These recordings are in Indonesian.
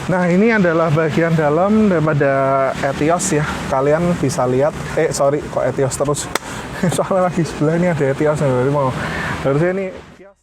Nah, ini adalah bagian dalam daripada Etios ya. Kalian bisa lihat, sorry, kok Etios terus. Soalnya lagi sebelah ini ada Etios, jadi mau harusnya ini Etios.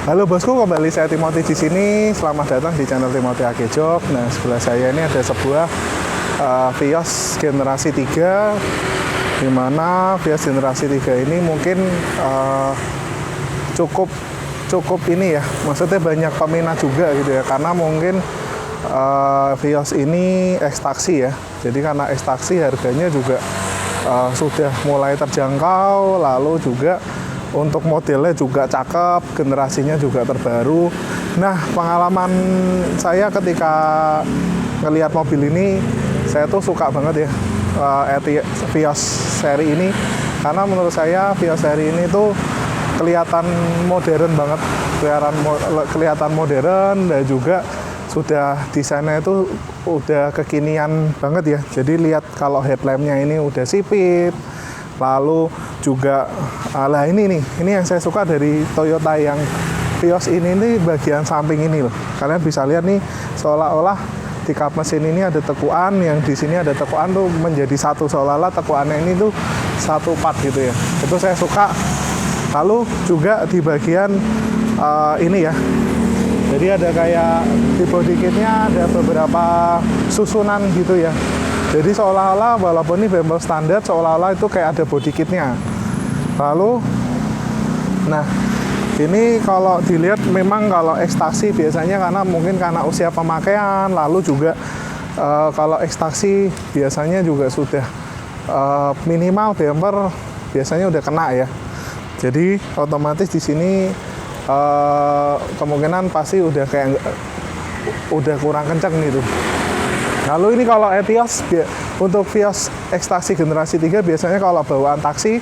Halo bosku, kembali saya Timothy di sini. Selamat datang di channel Timothy Agejok. Nah, sebelah saya ini ada sebuah Vios generasi 3, di mana Vios generasi 3 ini mungkin cukup ini ya. Maksudnya banyak peminat juga gitu ya, karena mungkin Vios ini ekstaksi ya. Jadi karena ekstaksi harganya juga sudah mulai terjangkau, lalu juga untuk modelnya juga cakep, generasinya juga terbaru. Nah, pengalaman saya ketika ngelihat mobil ini, saya tuh suka banget ya Vios seri ini, karena menurut saya Vios seri ini tuh kelihatan modern banget, kelihatan modern, dan juga sudah desainnya itu udah kekinian banget ya. Jadi lihat kalau headlampnya ini udah sipit, lalu juga ini yang saya suka dari Toyota yang Vios ini bagian samping ini loh. Kalian bisa lihat nih, seolah-olah di kap mesin ini ada tekuan, yang di sini ada tekuan tuh menjadi satu, seolah-olah tekuannya ini tuh satu part gitu ya. Itu saya suka. Lalu juga di bagian ini ya. Jadi ada kayak di body kitnya ada beberapa susunan gitu ya. Jadi seolah-olah walaupun ini bempel standar, seolah-olah itu kayak ada body kitnya. Lalu, nah ini kalau dilihat memang kalau ekstaksi biasanya karena usia pemakaian, lalu juga kalau ekstaksi biasanya juga sudah minimal bumper biasanya udah kena ya. Jadi otomatis di sini kemungkinan pasti udah kurang kencang gitu. Lalu ini kalau Etios untuk Vios ekstaksi generasi 3 biasanya kalau bawaan taksi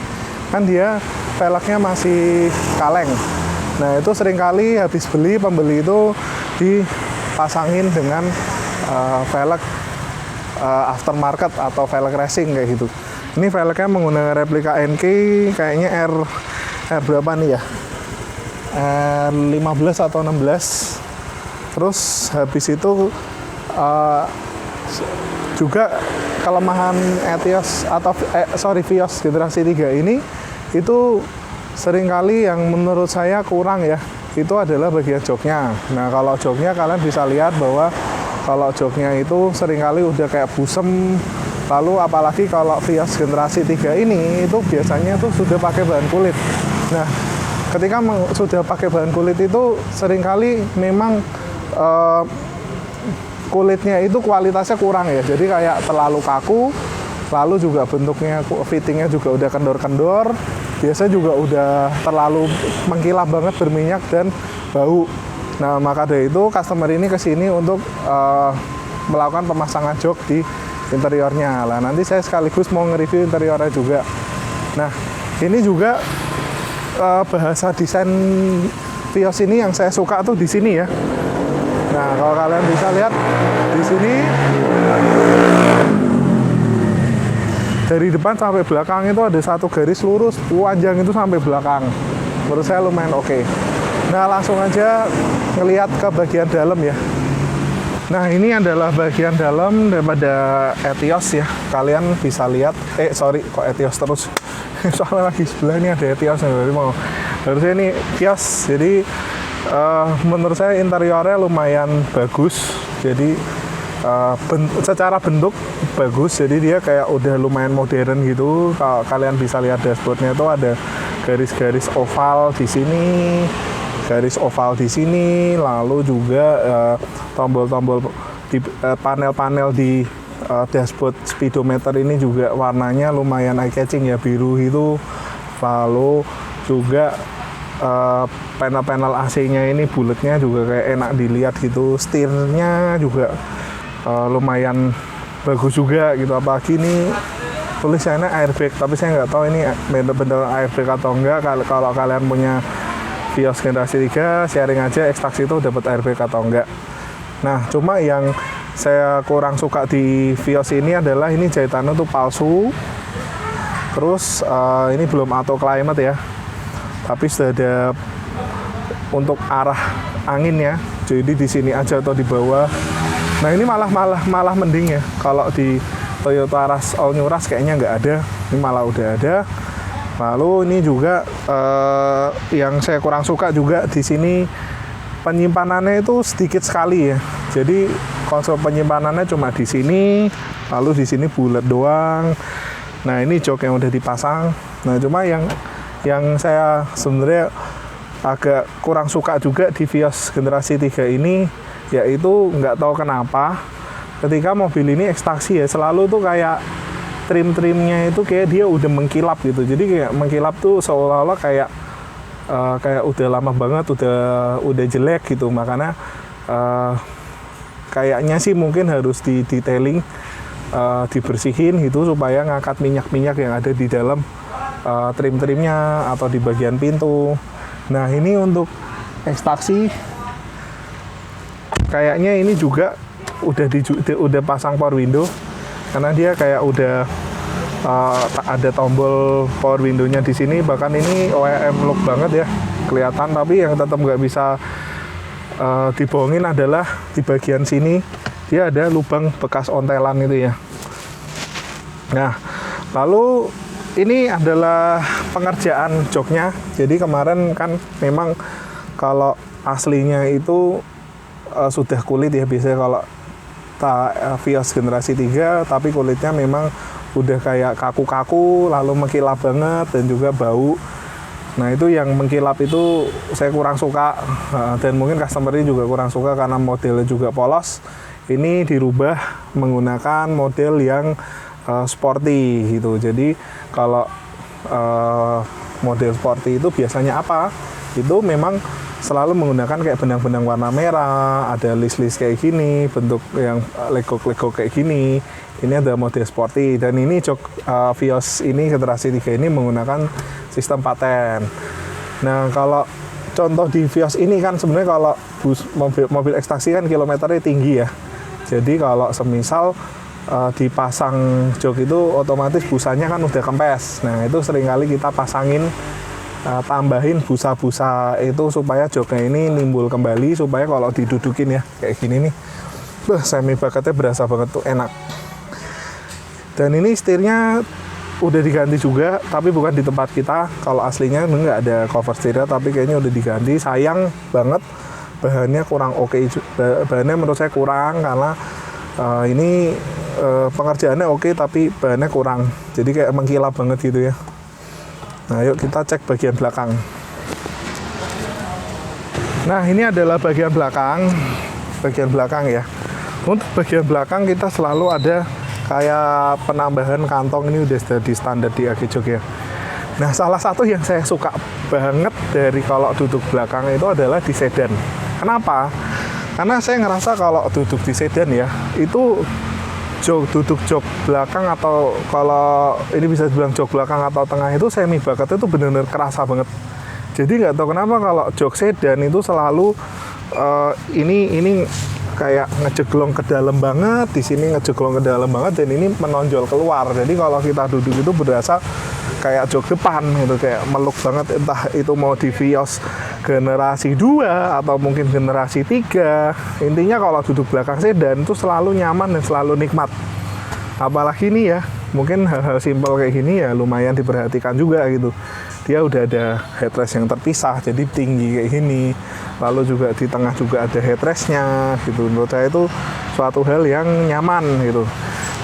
kan dia velgnya masih kaleng. Nah, itu seringkali habis beli pembeli itu dipasangin dengan velg aftermarket atau velg racing kayak gitu. Ini velgnya menggunakan replika NK, kayaknya R berapa nih ya? R15 atau 16. Terus habis itu juga kelemahan Etios atau Vios generasi 3 ini itu seringkali yang menurut saya kurang ya, itu adalah bagian joknya. Nah, kalau joknya kalian bisa lihat bahwa kalau joknya itu seringkali udah kayak busem. Lalu apalagi kalau Vios generasi 3 ini itu biasanya tuh sudah pakai bahan kulit. Nah, ketika sudah pakai bahan kulit itu seringkali memang kulitnya itu kualitasnya kurang ya, jadi kayak terlalu kaku, lalu juga bentuknya, fittingnya juga udah kendor-kendor, biasanya juga udah terlalu mengkilap banget, berminyak dan bau. Nah, maka dari itu customer ini kesini untuk melakukan pemasangan jok di interiornya. Nah, nanti saya sekaligus mau nge-review interiornya juga. Nah, ini juga bahasa desain Vios ini yang saya suka tuh di sini ya. Nah, kalau kalian bisa lihat di sini dari depan sampai belakang itu ada satu garis lurus panjang itu sampai belakang. Menurut saya lumayan oke. Nah, langsung aja ngelihat ke bagian dalam ya. Nah, ini adalah bagian dalam daripada Etios ya. Kalian bisa lihat, sorry, kok Etios terus. Soalnya lagi sebelah ini ada Etios, jadi mau harusnya ini Etios. Jadi Menurut saya interiornya lumayan bagus. Jadi secara bentuk bagus. Jadi dia kayak udah lumayan modern gitu. Kalau kalian bisa lihat dashboardnya itu ada garis-garis oval di sini, garis oval di sini, lalu juga tombol-tombol di panel-panel di dashboard speedometer ini juga warnanya lumayan eye catching ya, biru itu. Lalu juga panel-panel AC-nya ini bulatnya juga kayak enak dilihat gitu. Setirnya juga lumayan bagus juga gitu. Apalagi ini tulisannya airbag, tapi saya nggak tahu ini bener-bener airbag atau enggak. Kalau kalian punya Vios generasi 3, sharing aja ekstraksi itu dapat airbag atau enggak. Nah, cuma yang saya kurang suka di Vios ini adalah ini jahitannya tuh palsu. Terus ini belum auto climate ya, tapi sudah ada untuk arah anginnya. Jadi di sini aja atau di bawah. Nah, ini malah mending ya. Kalau di Toyota Rush All New Rush kayaknya nggak ada. Ini malah udah ada. Lalu ini juga yang saya kurang suka juga di sini penyimpanannya itu sedikit sekali ya. Jadi konsol penyimpanannya cuma di sini, lalu di sini bulat doang. Nah, ini jok yang udah dipasang. Nah, cuma yang saya sebenarnya agak kurang suka juga di Vios generasi 3 ini, yaitu nggak tahu kenapa ketika mobil ini ekstraksi ya, selalu tuh kayak trim-trimnya itu kayak dia udah mengkilap gitu. Jadi kayak mengkilap tuh seolah-olah kayak udah lama banget, udah jelek gitu. Makanya kayaknya sih mungkin harus di detailing, dibersihin gitu supaya ngangkat minyak-minyak yang ada di dalam trim-trimnya atau di bagian pintu. Nah, ini untuk ekstraksi kayaknya ini juga udah pasang power window, karena dia kayak udah ada tombol power window-nya di sini. Bahkan ini OEM look banget ya kelihatan, tapi yang tetap nggak bisa dibohongin adalah di bagian sini dia ada lubang bekas ontelan itu ya. Nah, lalu ini adalah pengerjaan joknya. Jadi kemarin kan memang kalau aslinya itu sudah kulit ya, biasanya kalau Vios generasi 3, tapi kulitnya memang udah kayak kaku-kaku, lalu mengkilap banget dan juga bau. Nah, itu yang mengkilap itu saya kurang suka, dan mungkin customer ini juga kurang suka karena modelnya juga polos. Ini dirubah menggunakan model yang sporty gitu. Jadi kalau model sporty itu biasanya apa? Itu memang selalu menggunakan kayak benang-benang warna merah, ada list-list kayak gini, bentuk yang legok-legok kayak gini. Ini ada model sporty, dan ini jok Vios ini generasi 3 ini menggunakan sistem paten. Nah, kalau contoh di Vios ini kan sebenarnya kalau mobil ekstraksi kan kilometernya tinggi ya. Jadi kalau semisal dipasang jok itu otomatis busanya kan udah kempes. Nah, itu seringkali kita pasangin, tambahin busa-busa itu supaya joknya ini nimbul kembali, supaya kalau didudukin ya kayak gini nih, semi bucketnya berasa banget tuh, enak. Dan ini setirnya udah diganti juga, tapi bukan di tempat kita. Kalau aslinya nggak ada cover setirnya, tapi kayaknya udah diganti. Sayang banget bahannya kurang oke. Bahannya menurut saya kurang, karena ini pengerjaannya oke, tapi bahannya kurang. Jadi kayak mengkilap banget gitu ya. Nah, yuk kita cek bagian belakang. Nah, ini adalah bagian belakang ya. Untuk bagian belakang kita selalu ada kayak penambahan kantong, ini udah di standar di AG jok ya. Nah, salah satu yang saya suka banget dari kalau duduk belakang itu adalah di sedan. Kenapa? Karena saya ngerasa kalau duduk di sedan ya, itu duduk jok belakang, atau kalau ini bisa dibilang jok belakang atau tengah, itu semi bucket itu benar-benar kerasa banget. Jadi nggak tahu kenapa kalau jok sedan itu selalu ini kayak ngejeglong ke dalam banget, di sini ngejeglong ke dalam banget, dan ini menonjol keluar. Jadi kalau kita duduk itu berasa kayak jok depan gitu, kayak meluk banget. Entah itu mau di Vios generasi 2 atau mungkin generasi 3. Intinya kalau duduk belakang sedan itu selalu nyaman dan selalu nikmat. Apalagi ini ya, mungkin hal-hal simpel kayak gini ya lumayan diperhatikan juga gitu. dia udah ada headrest yang terpisah, jadi tinggi kayak gini. Lalu juga di tengah juga ada headrestnya gitu. Menurut saya itu suatu hal yang nyaman gitu.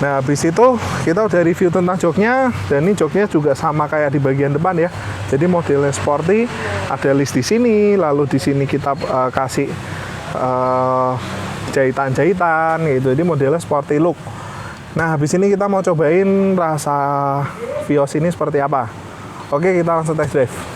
Nah, habis itu kita udah review tentang joknya, dan ini joknya juga sama kayak di bagian depan ya. Jadi modelnya sporty, ada list di sini, lalu di sini kita kasih jahitan-jahitan gitu. Jadi modelnya sporty look. Nah, habis ini kita mau cobain rasa Vios ini seperti apa. Oke, kita langsung test drive.